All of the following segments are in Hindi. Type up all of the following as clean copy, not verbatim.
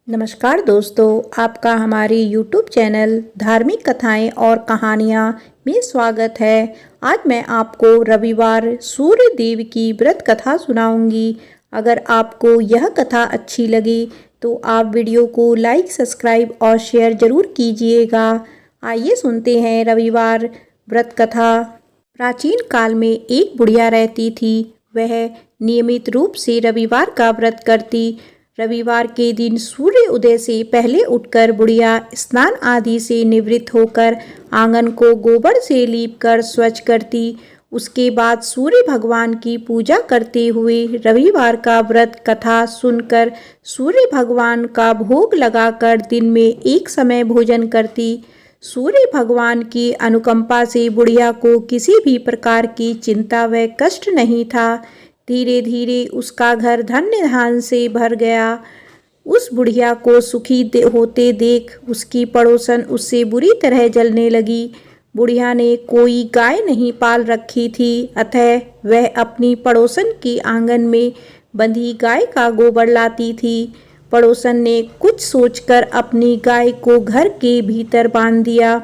नमस्कार दोस्तों, आपका हमारे YouTube चैनल धार्मिक कथाएं और कहानियां में स्वागत है। आज मैं आपको रविवार सूर्य देव की व्रत कथा सुनाऊंगी। अगर आपको यह कथा अच्छी लगी तो आप वीडियो को लाइक, सब्सक्राइब और शेयर जरूर कीजिएगा। आइए सुनते हैं रविवार व्रत कथा। प्राचीन काल में एक बुढ़िया रहती थी। वह नियमित रूप से रविवार का व्रत करती। रविवार के दिन सूर्य उदय से पहले उठकर बुढ़िया स्नान आदि से निवृत्त होकर आंगन को गोबर से लीपकर स्वच्छ करती। उसके बाद सूर्य भगवान की पूजा करते हुए रविवार का व्रत कथा सुनकर सूर्य भगवान का भोग लगाकर दिन में एक समय भोजन करती। सूर्य भगवान की अनुकंपा से बुढ़िया को किसी भी प्रकार की चिंता व कष्ट नहीं था। धीरे धीरे उसका घर धन्य धान्य से भर गया। उस बुढ़िया को सुखी होते देख उसकी पड़ोसन उससे बुरी तरह जलने लगी। बुढ़िया ने कोई गाय नहीं पाल रखी थी, अतः वह अपनी पड़ोसन की आंगन में बंधी गाय का गोबर लाती थी। पड़ोसन ने कुछ सोचकर अपनी गाय को घर के भीतर बांध दिया।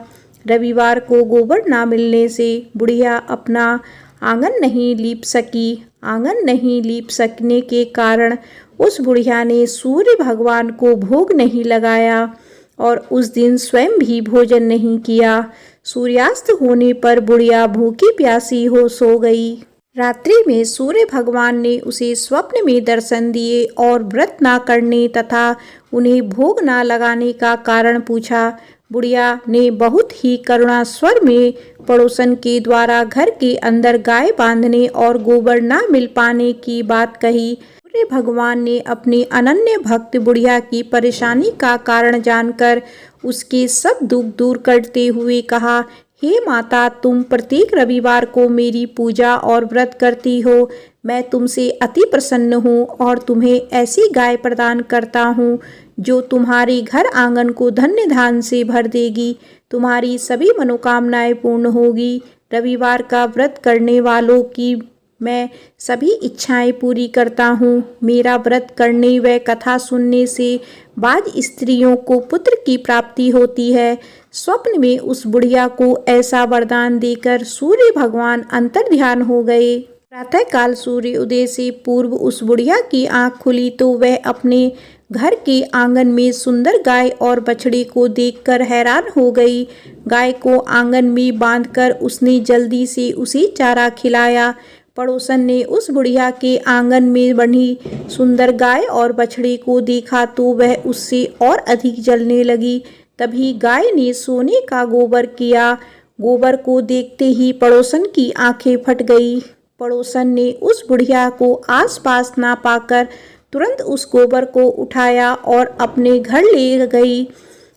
रविवार को गोबर ना मिलने से बुढ़िया अपना आंगन नहीं लीप सकी। आंगन नहीं लीप सकने के कारण उस बुढ़िया ने सूर्य भगवान को भोग नहीं लगाया और उस दिन स्वयं भी भोजन नहीं किया। सूर्यास्त होने पर बुढ़िया भूखी प्यासी हो सो गई। रात्रि में सूर्य भगवान ने उसे स्वप्न में दर्शन दिए और व्रत ना करने तथा उन्हें भोग ना लगाने का कारण पूछा। बुढ़िया ने बहुत ही करुणा स्वर में पड़ोसन के द्वारा घर के अंदर गाय बांधने और गोबर ना मिल पाने की बात कही। सूर्य भगवान ने अपनी अनन्य भक्त बुढ़िया की परेशानी का कारण जानकर उसके सब दुख दूर करते हुए कहा, हे माता, तुम प्रत्येक रविवार को मेरी पूजा और व्रत करती हो। मैं तुमसे अति प्रसन्न हूँ और तुम्हें ऐसी गाय प्रदान करता हूँ जो तुम्हारे घर आंगन को धन्य धान्य से भर देगी। तुम्हारी सभी मनोकामनाएं पूर्ण होगी। रविवार का व्रत करने वालों की मैं सभी इच्छाएं पूरी करता हूँ। मेरा व्रत करने व कथा सुनने से बाज स्त्रियों को पुत्र की प्राप्ति होती है। स्वप्न में उस बुढ़िया को ऐसा वरदान देकर सूर्य भगवान अंतर्ध्यान हो गए। प्रातःकाल सूर्य उदय से पूर्व उस बुढ़िया की आंख खुली तो वह अपने घर के आंगन में सुंदर गाय और बछड़े को देखकर हैरान हो गई। गाय को आंगन में बांधकर उसने जल्दी से उसे चारा खिलाया। पड़ोसन ने उस बुढ़िया के आंगन में बंधी सुंदर गाय और बछड़े को देखा तो वह उससे और अधिक जलने लगी। तभी गाय ने सोने का गोबर किया। गोबर को देखते ही पड़ोसन की आंखें फट गई। पड़ोसन ने उस बुढ़िया को आसपास ना पाकर तुरंत उस गोबर को उठाया और अपने घर ले गई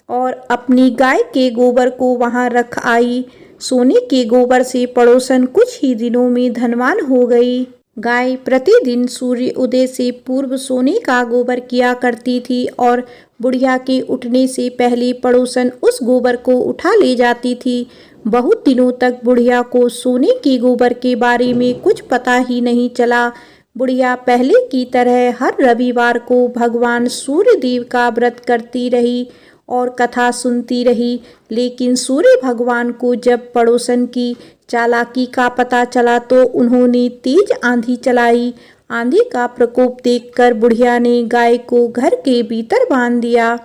और अपनी गाय के गोबर को वहां रख आई। सोने के गोबर से पड़ोसन कुछ ही दिनों में धनवान हो गई। गाय प्रतिदिन सूर्य उदय से पूर्व सोने का गोबर किया करती थी और बुढ़िया के उठने से पहले पड़ोसन उस गोबर को उठा ले जाती थी। बहुत दिनों तक बुढ़िया को सोने के गोबर के बारे में कुछ पता ही नहीं चला। बुढ़िया पहले की तरह हर रविवार को भगवान सूर्य देव का व्रत करती रही और कथा सुनती रही। लेकिन सूर्य भगवान को जब पड़ोसन की चालाकी का पता चला तो उन्होंने तेज आंधी चलाई। आंधी का प्रकोप देखकर बुढ़िया ने गाय को घर के भीतर बांध दिया।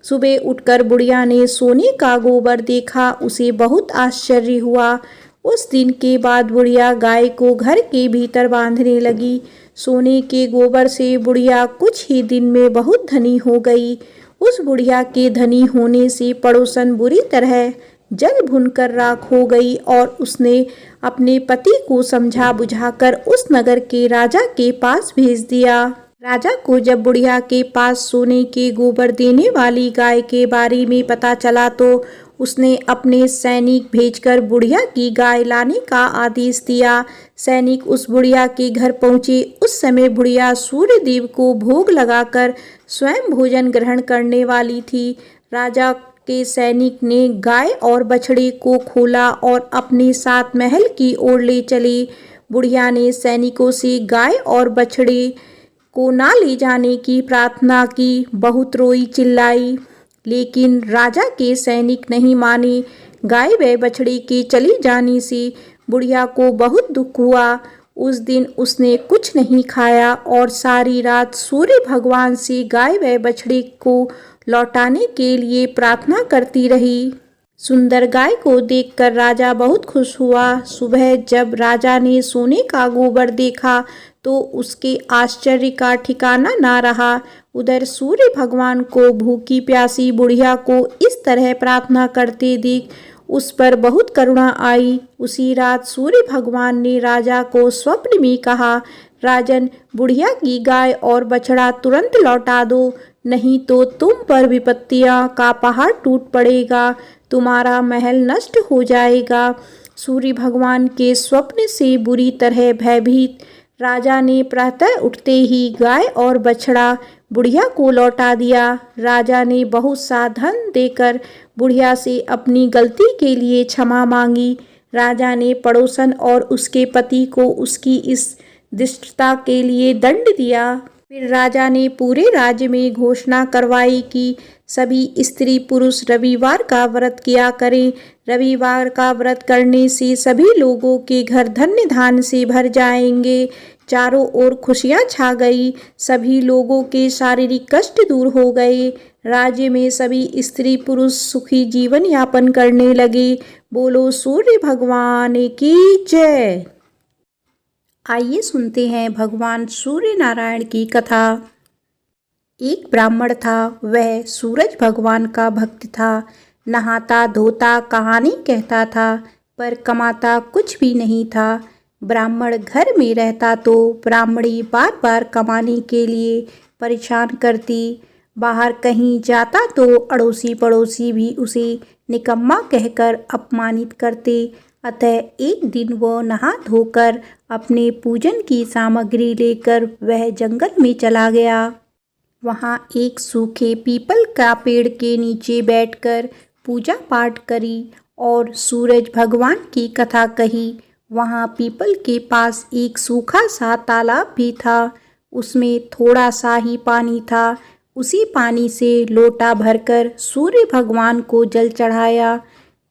सुबह उठकर बुढ़िया ने सोने का गोबर देखा। उसे बहुत आश्चर्य हुआ। उस दिन के बाद बुढ़िया गाय को घर के भीतर बांधने लगी। सोने के गोबर से बुढ़िया कुछ ही दिन में बहुत धनी हो गई। उस बुढ़िया के धनी होने से पड़ोसन बुरी तरह जल भुनकर राख हो गई और उसने अपने पति को समझा बुझाकर उस नगर के राजा के पास भेज दिया। राजा को जब बुढ़िया के पास सोने के गोबर देने वाली गाय के बारे में पता चला तो उसने अपने सैनिक भेजकर बुढ़िया की गाय लाने का आदेश दिया। सैनिक उस बुढ़िया के घर पहुंचे। उस समय बुढ़िया सूर्य देव को भोग लगाकर स्वयं भोजन ग्रहण करने वाली थी। राजा के सैनिक ने गाय और बछड़े को खोला और अपने साथ महल की ओर ले चले। बुढ़िया ने सैनिकों से गाय और बछड़े को ना ले जाने की प्रार्थना की। बहुत रोई चिल्लाई, लेकिन राजा के सैनिक नहीं माने। गाय व बछड़े के चले जाने से बुढ़िया को बहुत दुख हुआ। उस दिन उसने कुछ नहीं खाया और सारी रात सूर्य भगवान से गाय व बछड़े को लौटाने के लिए प्रार्थना करती रही। सुंदर गाय को देखकर राजा बहुत खुश हुआ। सुबह जब राजा ने सोने का गोबर देखा तो उसके आश्चर्य का ठिकाना ना रहा। उधर सूर्य भगवान को भूखी प्यासी बुढ़िया को इस तरह प्रार्थना करते देख उस पर बहुत करुणा आई। उसी रात सूर्य भगवान ने राजा को स्वप्न में कहा, राजन, बुढ़िया की गाय और बछड़ा तुरंत लौटा दो, नहीं तो तुम पर विपत्तियां का पहाड़ टूट पड़ेगा, तुम्हारा महल नष्ट हो जाएगा। सूर्य भगवान के स्वप्न से बुरी तरह भयभीत राजा ने प्रातः उठते ही गाय और बछड़ा बुढ़िया को लौटा दिया। राजा ने बहुत सा धन देकर बुढ़िया से अपनी गलती के लिए क्षमा मांगी। राजा ने पड़ोसन और उसके पति को उसकी इस दुष्टता के लिए दंड दिया। फिर राजा ने पूरे राज्य में घोषणा करवाई कि सभी स्त्री पुरुष रविवार का व्रत किया करें। रविवार का व्रत करने से सभी लोगों के घर धन्य धान से भर जाएंगे। चारों ओर खुशियां छा गई। सभी लोगों के शारीरिक कष्ट दूर हो गए। राज्य में सभी स्त्री पुरुष सुखी जीवन यापन करने लगे। बोलो सूर्य भगवान की जय। आइए सुनते हैं भगवान सूर्य नारायण की कथा। एक ब्राह्मण था, वह सूरज भगवान का भक्त था। नहाता धोता कहानी कहता था, पर कमाता कुछ भी नहीं था। ब्राह्मण घर में रहता तो ब्राह्मणी बार बार कमाने के लिए परेशान करती। बाहर कहीं जाता तो अड़ोसी पड़ोसी भी उसे निकम्मा कहकर अपमानित करते। अतः एक दिन वह नहा धोकर अपने पूजन की सामग्री लेकर वह जंगल में चला गया। वहाँ एक सूखे पीपल का पेड़ के नीचे बैठकर पूजा पाठ करी और सूरज भगवान की कथा कही। वहाँ पीपल के पास एक सूखा सा तालाब भी था। उसमें थोड़ा सा ही पानी था। उसी पानी से लोटा भरकर सूर्य भगवान को जल चढ़ाया।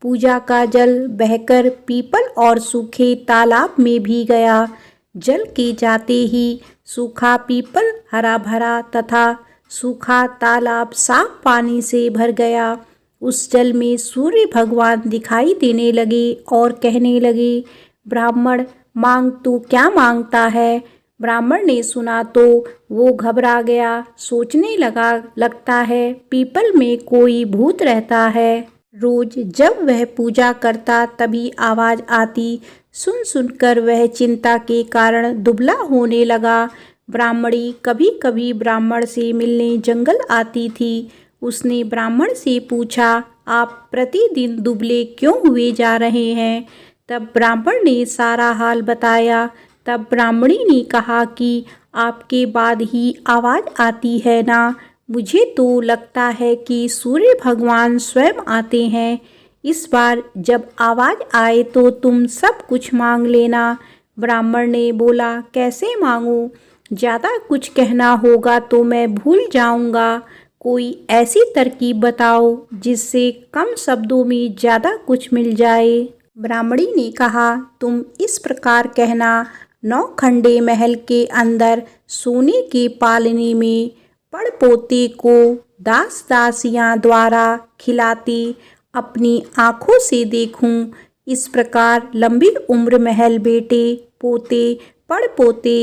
पूजा का जल बहकर पीपल और सूखे तालाब में भी गया। जल के जाते ही सूखा पीपल हरा भरा तथा सूखा तालाब साफ पानी से भर गया। उस जल में सूर्य भगवान दिखाई देने लगे और कहने लगे, ब्राह्मण, मांग तू क्या मांगता है। ब्राह्मण ने सुना तो वो घबरा गया। सोचने लगता है पीपल में कोई भूत रहता है। रोज जब वह पूजा करता तभी आवाज आती। सुन सुनकर वह चिंता के कारण दुबला होने लगा। ब्राह्मणी कभी कभी ब्राह्मण से मिलने जंगल आती थी। उसने ब्राह्मण से पूछा, आप प्रतिदिन दुबले क्यों हुए जा रहे हैं। तब ब्राह्मण ने सारा हाल बताया। तब ब्राह्मणी ने कहा कि आपके बाद ही आवाज़ आती है ना, मुझे तो लगता है कि सूर्य भगवान स्वयं आते हैं। इस बार जब आवाज़ आए तो तुम सब कुछ मांग लेना। ब्राह्मण ने बोला, कैसे मांगूं? ज़्यादा कुछ कहना होगा तो मैं भूल जाऊंगा। कोई ऐसी तरकीब बताओ जिससे कम शब्दों में ज़्यादा कुछ मिल जाए। ब्राह्मणी ने कहा, तुम इस प्रकार कहना, 9 खंडे महल के अंदर सोने के पालने में पड़पोते को दास दासियां द्वारा खिलाते अपनी आँखों से देखूं। इस प्रकार लंबी उम्र महल बेटे पोते पड़पोते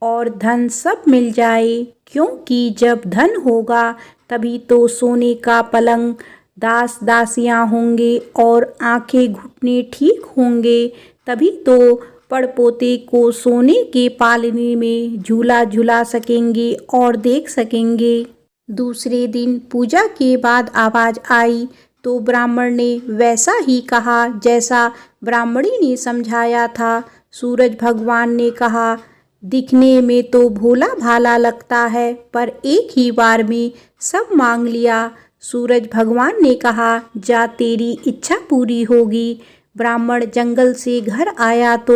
और धन सब मिल जाए, क्योंकि जब धन होगा तभी तो सोने का पलंग, दास दासियां होंगे और आंखें घुटने ठीक होंगे, तभी तो पड़पोते को सोने के पालने में झूला झूला सकेंगे और देख सकेंगे। दूसरे दिन पूजा के बाद आवाज़ आई तो ब्राह्मण ने वैसा ही कहा जैसा ब्राह्मणी ने समझाया था। सूरज भगवान ने कहा, दिखने में तो भोला भाला लगता है, पर एक ही बार में सब मांग लिया। सूरज भगवान ने कहा, जा तेरी इच्छा पूरी होगी। ब्राह्मण जंगल से घर आया तो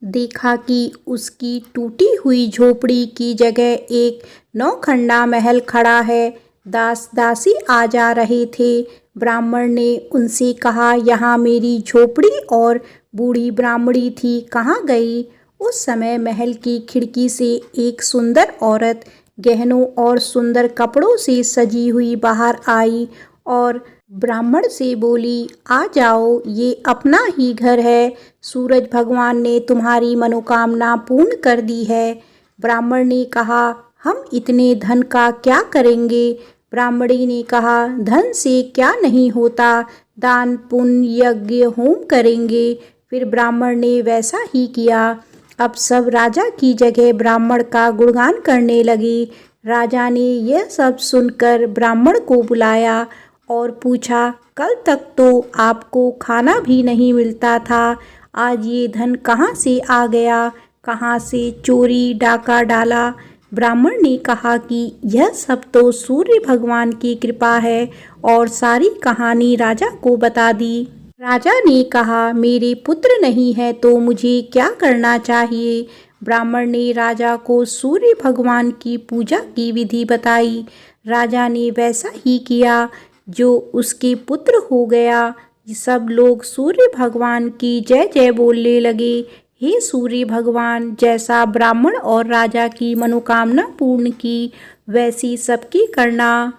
देखा कि उसकी टूटी हुई झोपड़ी की जगह एक नौखंडा महल खड़ा है। दास दासी आ जा रहे थे। ब्राह्मण ने उनसे कहा, यहाँ मेरी झोपड़ी और बूढ़ी ब्राह्मणी थी, कहाँ गई? उस समय महल की खिड़की से एक सुंदर औरत गहनों और सुंदर कपड़ों से सजी हुई बाहर आई और ब्राह्मण से बोली, आ जाओ, ये अपना ही घर है। सूरज भगवान ने तुम्हारी मनोकामना पूर्ण कर दी है। ब्राह्मण ने कहा, हम इतने धन का क्या करेंगे? ब्राह्मणी ने कहा, धन से क्या नहीं होता, दान पुण्य यज्ञ होम करेंगे। फिर ब्राह्मण ने वैसा ही किया। अब सब राजा की जगह ब्राह्मण का गुणगान करने लगे। राजा ने यह सब सुनकर ब्राह्मण को बुलाया और पूछा, कल तक तो आपको खाना भी नहीं मिलता था, आज ये धन कहाँ से आ गया? कहाँ से चोरी डाका डाला? ब्राह्मण ने कहा कि यह सब तो सूर्य भगवान की कृपा है और सारी कहानी राजा को बता दी। राजा ने कहा, मेरे पुत्र नहीं है तो मुझे क्या करना चाहिए? ब्राह्मण ने राजा को सूर्य भगवान की पूजा की विधि बताई। राजा ने वैसा ही किया जो उसके पुत्र हो गया। सब लोग सूर्य भगवान की जय जय बोलने लगे। हे सूर्य भगवान, जैसा ब्राह्मण और राजा की मनोकामना पूर्ण की, वैसी सबकी करना।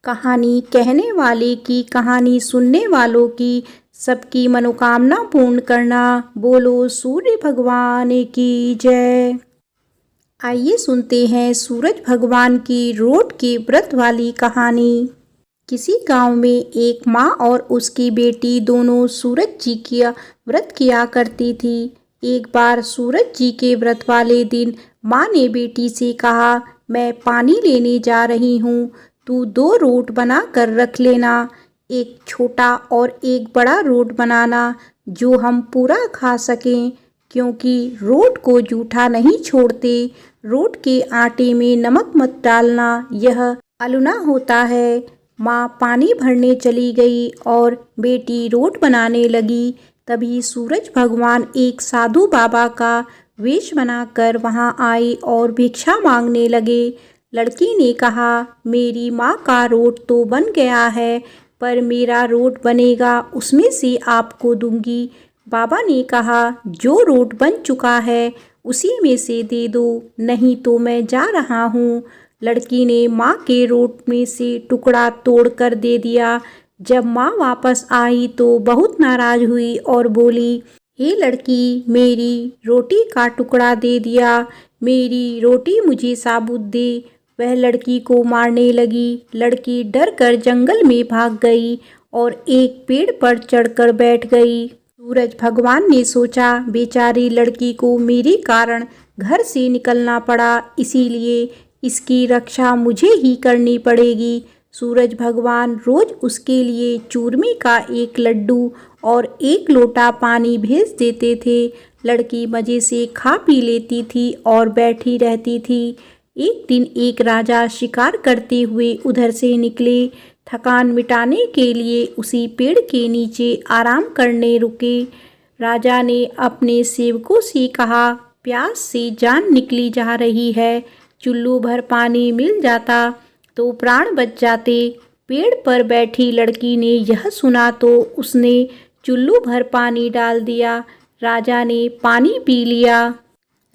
कहानी कहने वाले की, कहानी सुनने वालों की, सबकी मनोकामना पूर्ण करना। बोलो सूर्य भगवान की जय। आइए सुनते हैं सूरज भगवान की रोट के व्रत वाली कहानी। किसी गांव में एक माँ और उसकी बेटी दोनों सूरज जी की व्रत किया करती थी। एक बार सूरज जी के व्रत वाले दिन माँ ने बेटी से कहा, मैं पानी लेने जा रही हूँ, तू 2 रोट बना कर रख लेना, एक छोटा और एक बड़ा रोट बनाना जो हम पूरा खा सकें, क्योंकि रोट को जूठा नहीं छोड़ते। रोट के आटे में नमक मत डालना, यह अलुना होता है। माँ पानी भरने चली गई और बेटी रोट बनाने लगी। तभी सूरज भगवान एक साधु बाबा का वेश बनाकर वहाँ आए और भिक्षा मांगने लगे। लड़की ने कहा, मेरी माँ का रोट तो बन गया है, पर मेरा रोट बनेगा, उसमें से आपको दूंगी। बाबा ने कहा, जो रोट बन चुका है उसी में से दे दो, नहीं तो मैं जा रहा हूँ। लड़की ने माँ के रोट में से टुकड़ा तोड़कर दे दिया। जब माँ वापस आई तो बहुत नाराज हुई और बोली, हे लड़की, मेरी रोटी का टुकड़ा दे दिया, मेरी रोटी मुझे साबुत दे। वह लड़की को मारने लगी। लड़की डर कर जंगल में भाग गई और एक पेड़ पर चढ़कर बैठ गई। सूरज भगवान ने सोचा, बेचारी लड़की को मेरे कारण घर से निकलना पड़ा, इसीलिए इसकी रक्षा मुझे ही करनी पड़ेगी। सूरज भगवान रोज उसके लिए चूरमे का एक लड्डू और 1 लोटा पानी भेज देते थे। लड़की मज़े से खा पी लेती थी और बैठी रहती थी। एक दिन एक राजा शिकार करते हुए उधर से निकले। थकान मिटाने के लिए उसी पेड़ के नीचे आराम करने रुके। राजा ने अपने सेवकों से कहा, प्यास से जान निकली जा रही है, चुल्लू भर पानी मिल जाता तो प्राण बच जाते। पेड़ पर बैठी लड़की ने यह सुना तो उसने चुल्लू भर पानी डाल दिया। राजा ने पानी पी लिया।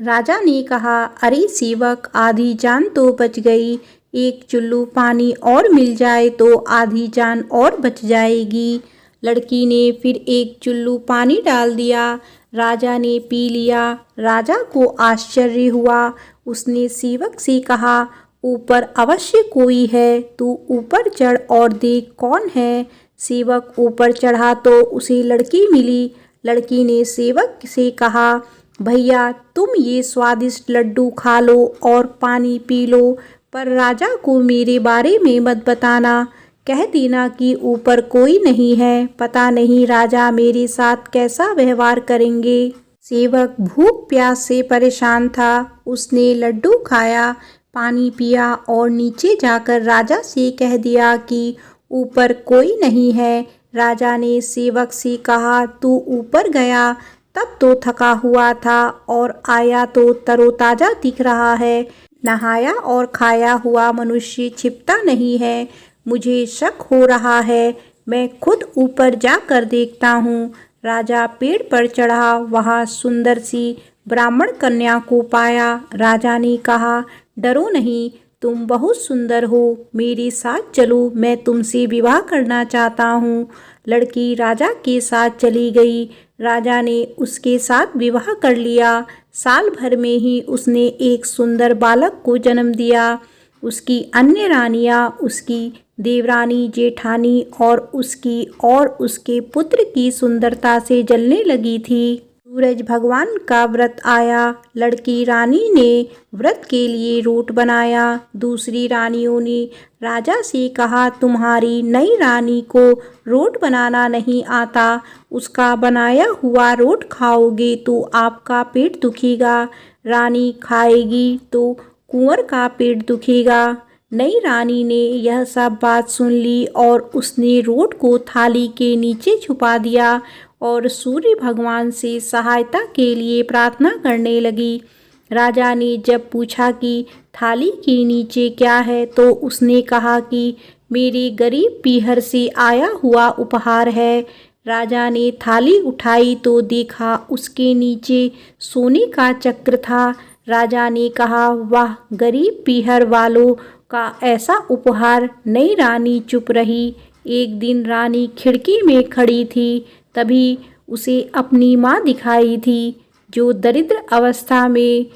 राजा ने कहा, अरे सेवक, आधी जान तो बच गई, एक चुल्लू पानी और मिल जाए तो आधी जान और बच जाएगी। लड़की ने फिर एक चुल्लू पानी डाल दिया। राजा ने पी लिया। राजा को आश्चर्य हुआ। उसने सेवक से कहा, ऊपर अवश्य कोई है, तू ऊपर चढ़ और देख कौन है। सेवक ऊपर चढ़ा तो उसे लड़की मिली। लड़की ने सेवक से कहा, भैया, तुम ये स्वादिष्ट लड्डू खा लो और पानी पी लो, पर राजा को मेरे बारे में मत बताना, कह देना कि ऊपर कोई नहीं है, पता नहीं राजा मेरे साथ कैसा व्यवहार करेंगे। सेवक भूख प्यास से परेशान था। उसने लड्डू खाया, पानी पिया और नीचे जाकर राजा से कह दिया कि ऊपर कोई नहीं है। राजा ने सेवक से कहा, तू ऊपर गया, तब तो थका हुआ था और आया तो तरोताजा दिख रहा है। नहाया और खाया हुआ मनुष्य छिपता नहीं है। मुझे शक हो रहा है, मैं खुद ऊपर जाकर देखता हूँ। राजा पेड़ पर चढ़ा, वहाँ सुंदर सी ब्राह्मण कन्या को पाया। राजा ने कहा, डरो नहीं, तुम बहुत सुंदर हो, मेरे साथ चलो, मैं तुमसे विवाह करना चाहता हूँ। लड़की राजा के साथ चली गई। राजा ने उसके साथ विवाह कर लिया। साल भर में ही उसने एक सुंदर बालक को जन्म दिया। उसकी अन्य रानियां उसकी देवरानी, जेठानी और उसके पुत्र की सुंदरता से जलने लगी थी। सूरज भगवान का व्रत आया। लड़की रानी ने व्रत के लिए रोट बनाया। दूसरी रानियों ने राजा से कहा, तुम्हारी नई रानी को रोट बनाना नहीं आता, उसका बनाया हुआ रोट खाओगे तो आपका पेट दुखेगा, रानी खाएगी तो कुंवर का पेट दुखेगा। नई रानी ने यह सब बात सुन ली और उसने रोट को थाली के नीचे छुपा दिया और सूर्य भगवान से सहायता के लिए प्रार्थना करने लगी। राजा ने जब पूछा कि थाली के नीचे क्या है, तो उसने कहा कि मेरे गरीब पीहर से आया हुआ उपहार है। राजा ने थाली उठाई तो देखा उसके नीचे सोने का चक्र था। राजा ने कहा, वाह, गरीब पीहर वालों का ऐसा उपहार। नई रानी चुप रही। एक दिन रानी खिड़की में खड़ी थी, तभी उसे अपनी माँ दिखाई थी, जो दरिद्र अवस्था में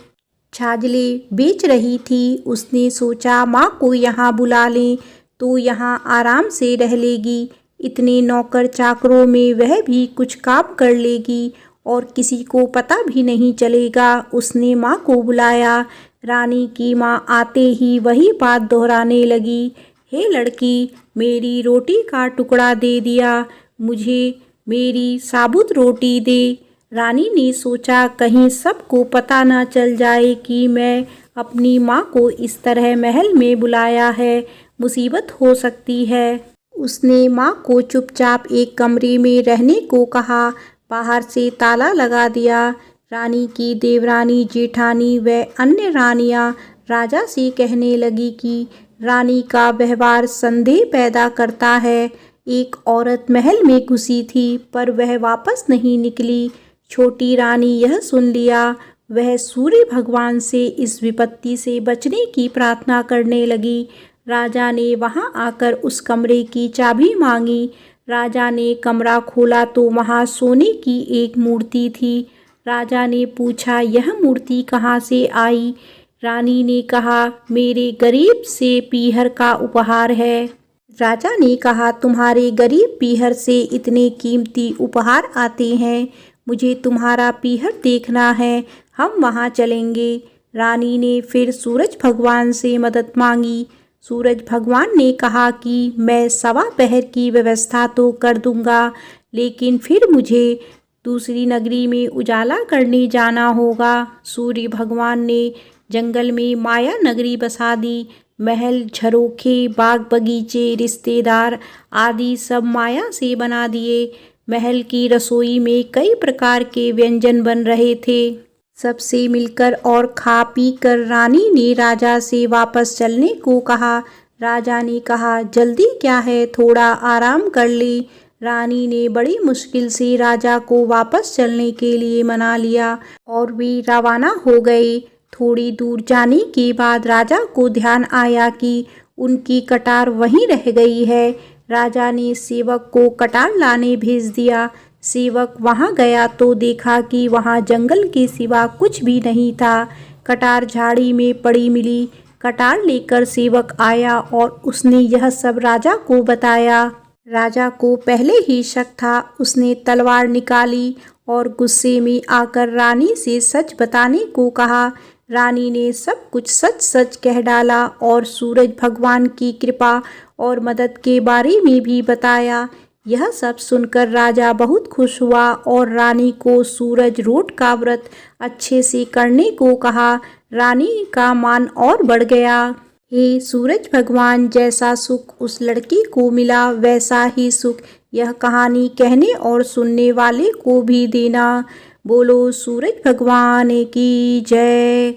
छाजले बेच रही थी। उसने सोचा, माँ को यहाँ बुला लें तो यहाँ आराम से रह लेगी। इतने नौकर चाकरों में वह भी कुछ काम कर लेगी और किसी को पता भी नहीं चलेगा। उसने माँ को बुलाया। रानी की माँ आते ही वही बात दोहराने लगी, हे लड़की, मेरी रोटी का टुकड़ा दे दिया, मुझे मेरी साबुत रोटी दे। रानी ने सोचा, कहीं सबको पता ना चल जाए कि मैं अपनी माँ को इस तरह महल में बुलाया है, मुसीबत हो सकती है। उसने माँ को चुपचाप एक कमरे में रहने को कहा, बाहर से ताला लगा दिया। रानी की देवरानी, जेठानी व अन्य रानियां राजा से कहने लगी कि रानी का व्यवहार संदेह पैदा करता है। एक औरत महल में घुसी थी, पर वह वापस नहीं निकली। छोटी रानी यह सुन लिया। वह सूर्य भगवान से इस विपत्ति से बचने की प्रार्थना करने लगी। राजा ने वहां आकर उस कमरे की चाबी मांगी। राजा ने कमरा खोला तो वहां सोने की एक मूर्ति थी। राजा ने पूछा, यह मूर्ति कहाँ से आई? रानी ने कहा, मेरे गरीब से पीहर का उपहार है। राजा ने कहा, तुम्हारे गरीब पीहर से इतने कीमती उपहार आते हैं, मुझे तुम्हारा पीहर देखना है, हम वहाँ चलेंगे। रानी ने फिर सूरज भगवान से मदद मांगी। सूरज भगवान ने कहा कि मैं सवा पहर की व्यवस्था तो कर दूंगा, लेकिन फिर मुझे दूसरी नगरी में उजाला करने जाना होगा। सूर्य भगवान ने जंगल में माया नगरी बसा दी। महल, झरोखे, बाग बगीचे, रिश्तेदार आदि सब माया से बना दिए। महल की रसोई में कई प्रकार के व्यंजन बन रहे थे। सबसे मिलकर और खा पी कर रानी ने राजा से वापस चलने को कहा। राजा ने कहा, जल्दी क्या है, थोड़ा आराम कर ले। रानी ने बड़ी मुश्किल से राजा को वापस चलने के लिए मना लिया और वे रवाना हो गए। थोड़ी दूर जाने के बाद राजा को ध्यान आया कि उनकी कटार वहीं रह गई है। राजा ने सेवक को कटार लाने भेज दिया। सेवक वहां गया तो देखा कि वहां जंगल के सिवा कुछ भी नहीं था। कटार झाड़ी में पड़ी मिली। कटार लेकर सेवक आया और उसने यह सब राजा को बताया। राजा को पहले ही शक था। उसने तलवार निकाली और गुस्से में आकर रानी से सच बताने को कहा। रानी ने सब कुछ सच सच कह डाला और सूरज भगवान की कृपा और मदद के बारे में भी बताया। यह सब सुनकर राजा बहुत खुश हुआ और रानी को सूरज रोट का व्रत अच्छे से करने को कहा। रानी का मान और बढ़ गया। हे सूरज भगवान, जैसा सुख उस लड़की को मिला वैसा ही सुख यह कहानी कहने और सुनने वाले को भी देना। बोलो सूरज भगवान की जय।